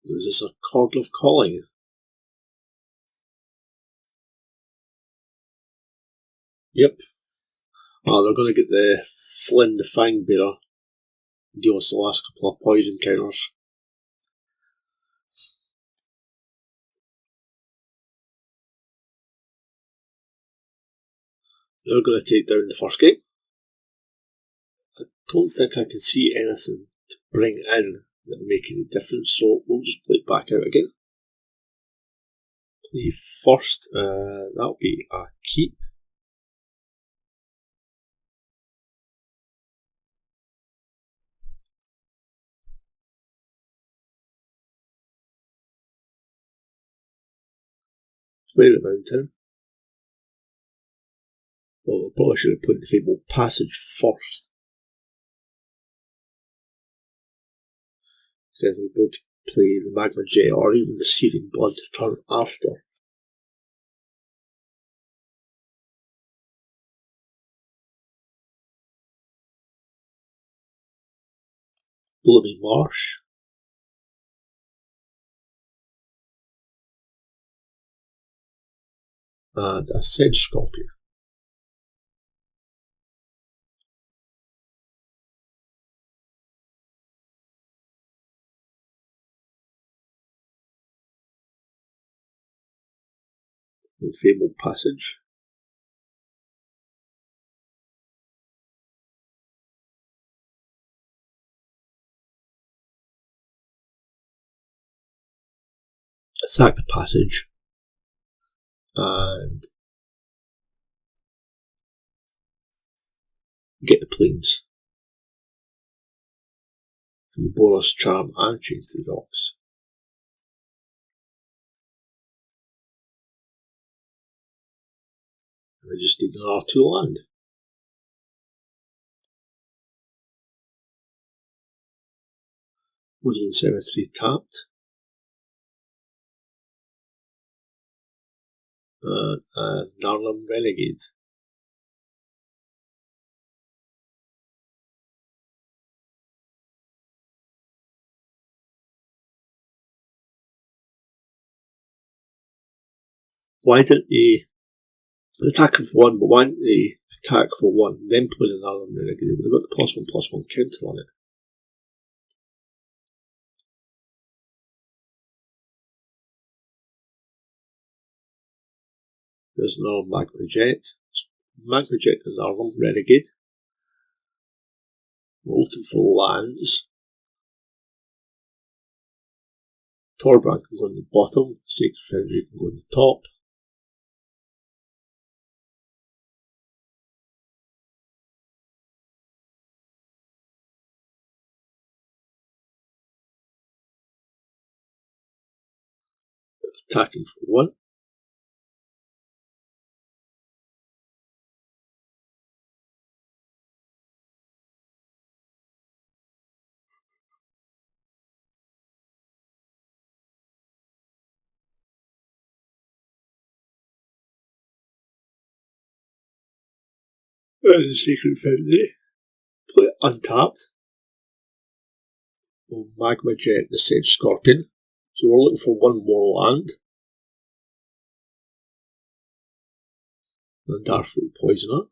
Is this a Cord of Calling? Yep. Oh, they're going to get the Flynn the Fangbearer. Deal us the last couple of poison counters. They're going to take down the first game. I don't think I can see anything to bring in that will make any difference, so we'll just play it back out again. Play first, that'll be a keep. Play the mountain. Well, I probably should have put the Fabled Passage first. Then we'll be able to play the Magma Jet or even the Searing Blood to turn after. Blooming Marsh. And a Sedge Scorpion. The Fabled Passage. Sack the Passage. And get the planes. From the Boros Charm and change to the rocks. And I just need an R2 land. Woodland Cemetery tapped. And Narlam Renegade. Why didn't they attack for 1, but why didn't they attack for 1, then play the Narlam Renegade? They've got the +1/+1 counter on it. There's no Magma Jet. Magma Jet and Narlam Renegade. We're looking for lands. Torbrand can go on the bottom, Sacred Foundry can go on the top. attacking for 1. And the Sacred Foundry. Play it untapped. We'll Magma Jet the Sedge Scorpion. So we're looking for 1 more land. And Darkfleet Poisoner.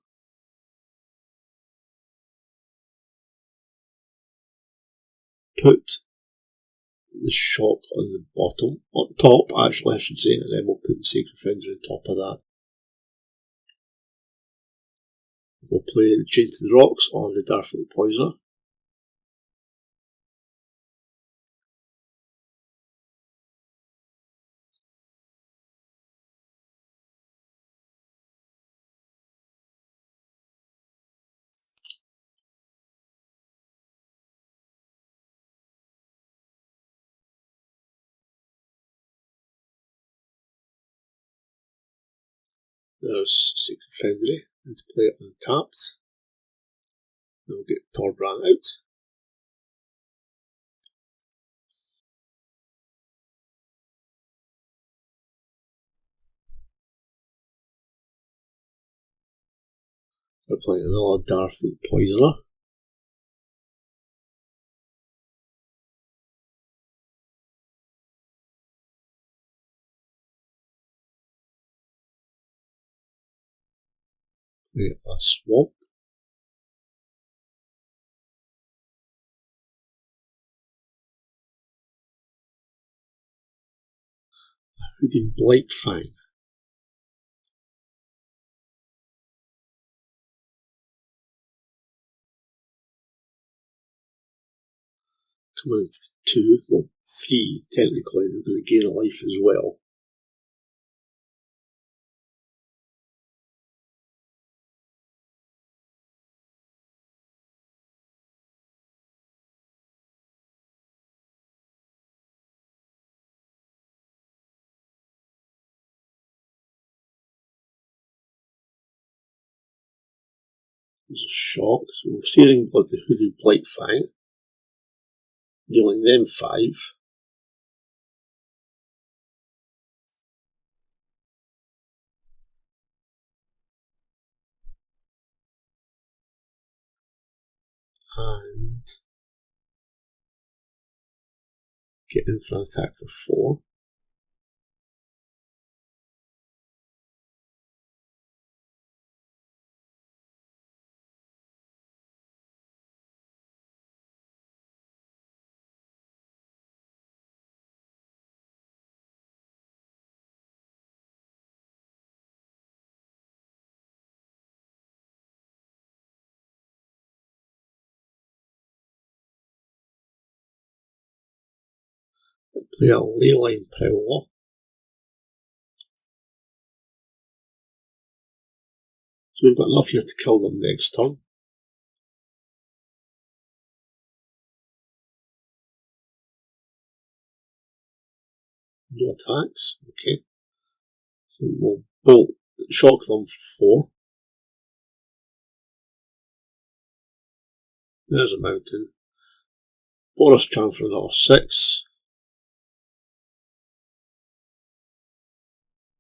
Put the shock on the bottom, on top actually I should say, and then we'll put the Sacred Foundry on top of that. We'll play the Chain to the Rocks on the Darkfleet Poisoner. There's Sacred Foundry, and to play it untapped. Then we'll get Torbrand out. We're playing another Darkfleet Poisoner. Play a Swamp. Hooded Blightfang. Coming in for 2, well 3 technically, they're going to gain a life as well. There's a shock, so we're Searing Blood the Hooded Blightfang, dealing them 5. And get in for an attack for 4. Play a Leyline Prowler. So we've got enough here to kill them next turn. No attacks, okay. So we'll bolt, shock them for 4. There's a mountain. Boros Charm for another 6.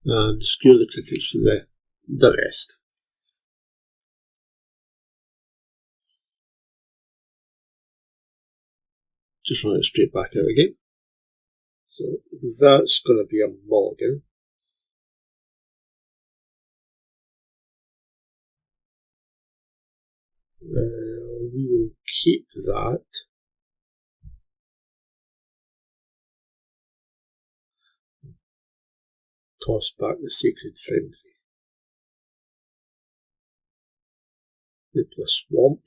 And skewer the critics for the rest. Just run it straight back out again. So that's going to be a mulligan. We will keep that. Toss back the Sacred Foundry. We play a Swamp.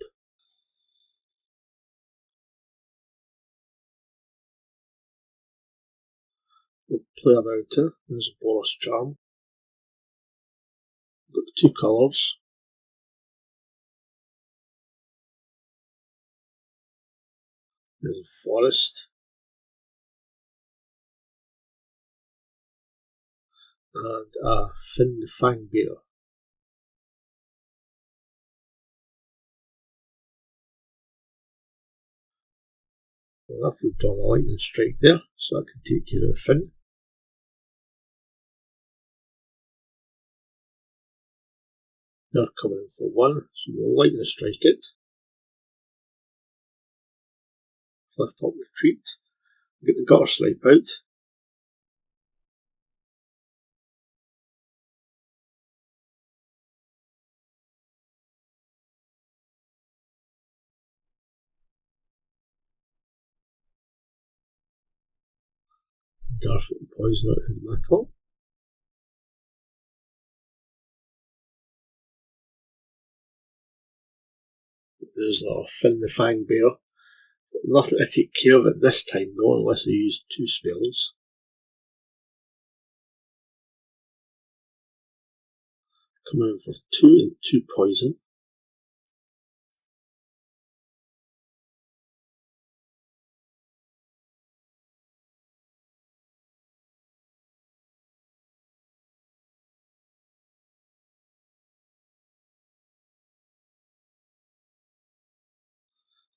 We'll play a Mountain. There's a Boros Charm. We've got the 2 colours. There's a Forest. and a Fin the Fangbearer. Well, if we've drawn a lightning strike there, so that can take care of the Fin. They're coming in for 1, so we'll lightning strike it. Cliff top retreat. Get the Guttersnipe out. Darfoot and Poisoner into my top. There's another Fin the Fangbearer. Nothing to take care of it this time though, unless I use 2 spells. Coming in for 2 and 2 poison.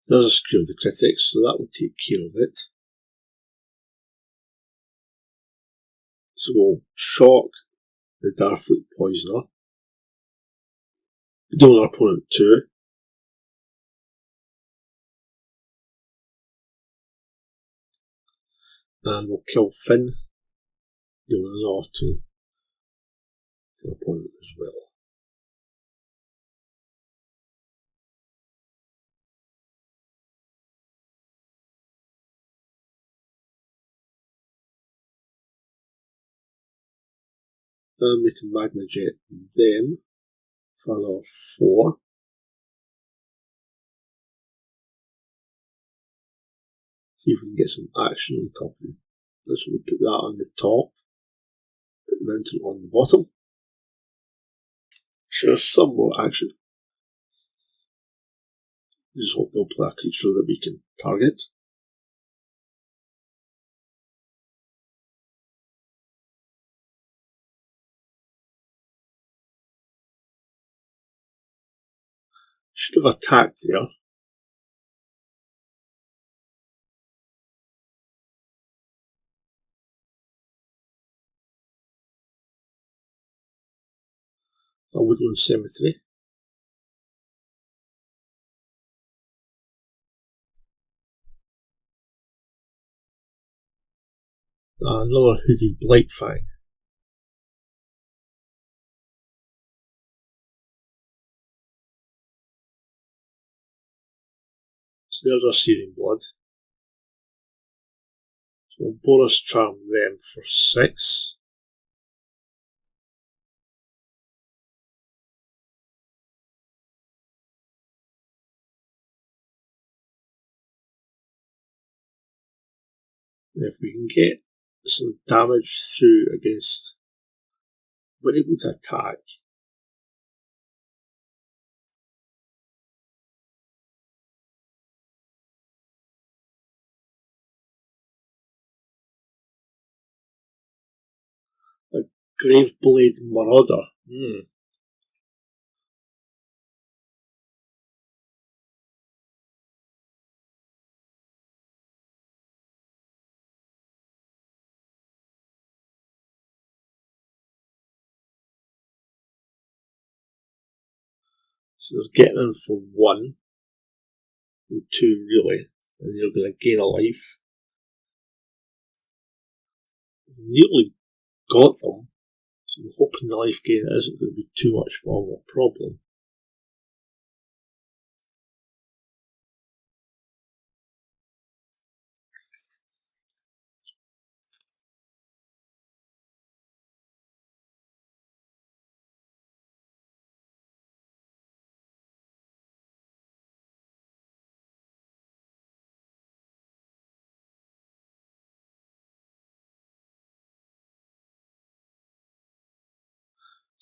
There's a Screw of the Critics, so that will take care of it. So we'll shock the Darfoot Poisoner. Deal our opponent 2. And we'll kill Fin. Deal another 2 to the opponent as well. And we can Magma Jet them for another 4. See if we can get some action on top of it. Let's put that on the top. Put the mountain on the bottom. So there's some more action. Just hope they'll play a creature that we can target. Should have attacked there. A Woodland Cemetery. Another Hooded Blightfang. So there's our Searing Blood. So we'll Boros Charm them for 6. And if we can get some damage through against, we're able to attack. A Graveblade Marauder. So they're getting in for 1 and 2 really, and you're going to gain a life. Nearly got them, so I'm hoping the life gain isn't going to be too much more of a problem.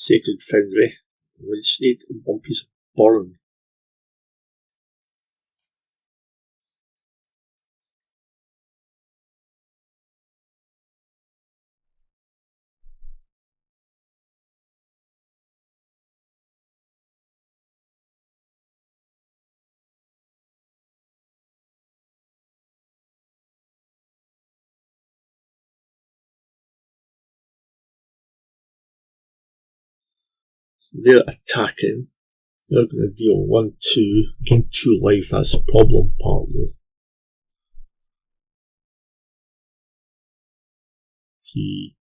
Sacred Foundry. We just need 1 piece of Burn. They're attacking. They're going to deal 1, 2, gain 2 life. That's the problem part though. 3,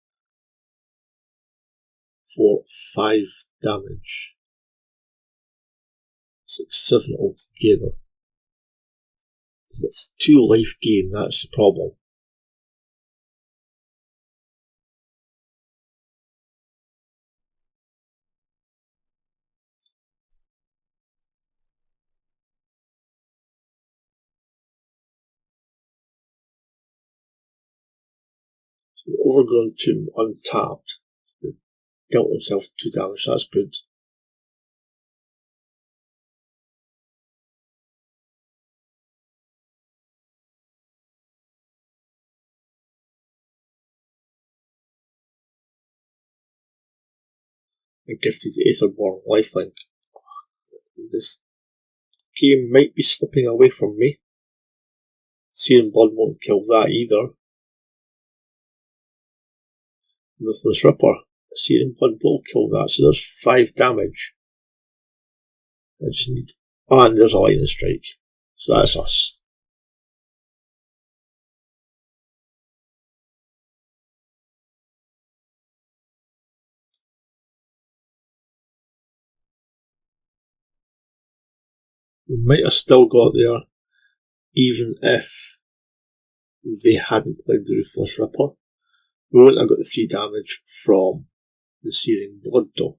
4, 5 damage. 6, 7 altogether. It's 2 life gain, that's the problem. So the Overgrown Tomb untapped. It dealt himself 2 damage, that's good. And gifted Aetherborn lifelink. This game might be slipping away from me. Searing Blood won't kill that either. Ruthless Ripper. Searing Blood will kill that, so there's 5 damage. I just need... and there's a lightning strike. So that's us. We might have still got there, even if they hadn't played the Ruthless Ripper. We wouldn't have got the 3 damage from the Searing Blood though.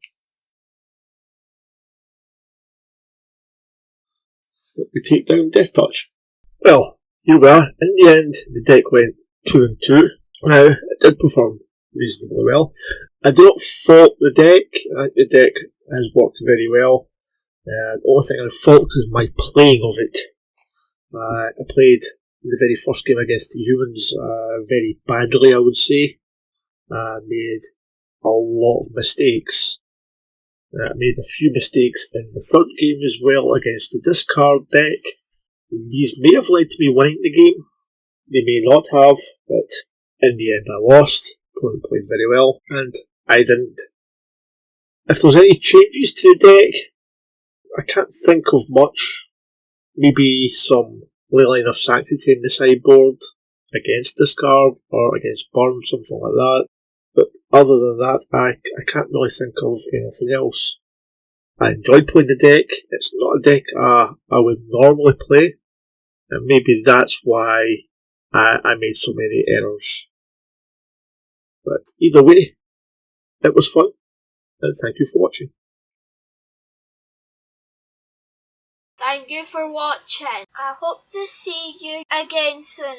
But we take down Death Touch. Well, here we are. In the end, the deck went 2 and 2. Now, it did perform reasonably well. I do not fault the deck. I think the deck has worked very well. The only thing I fault is my playing of it. I played the very first game against the humans very badly, I would say. I made a lot of mistakes. I made a few mistakes in the third game as well against the discard deck. These may have led to me winning the game. They may not have, but in the end I lost. Opponent played very well, and I didn't. If there's any changes to the deck, I can't think of much. Maybe some Leyline of Sanctity in the sideboard against discard or against burn, something like that. But other than that, I can't really think of anything else. I enjoy playing the deck. It's not a deck I would normally play, and maybe that's why I made so many errors. But either way, it was fun, and thank you for watching. Thank you for watching. I hope to see you again soon.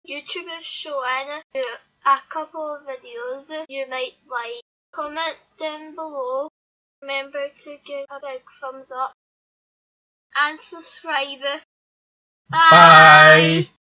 YouTube is showing you a couple of videos you might like. Comment down below. Remember to give a big thumbs up and subscribe. Bye!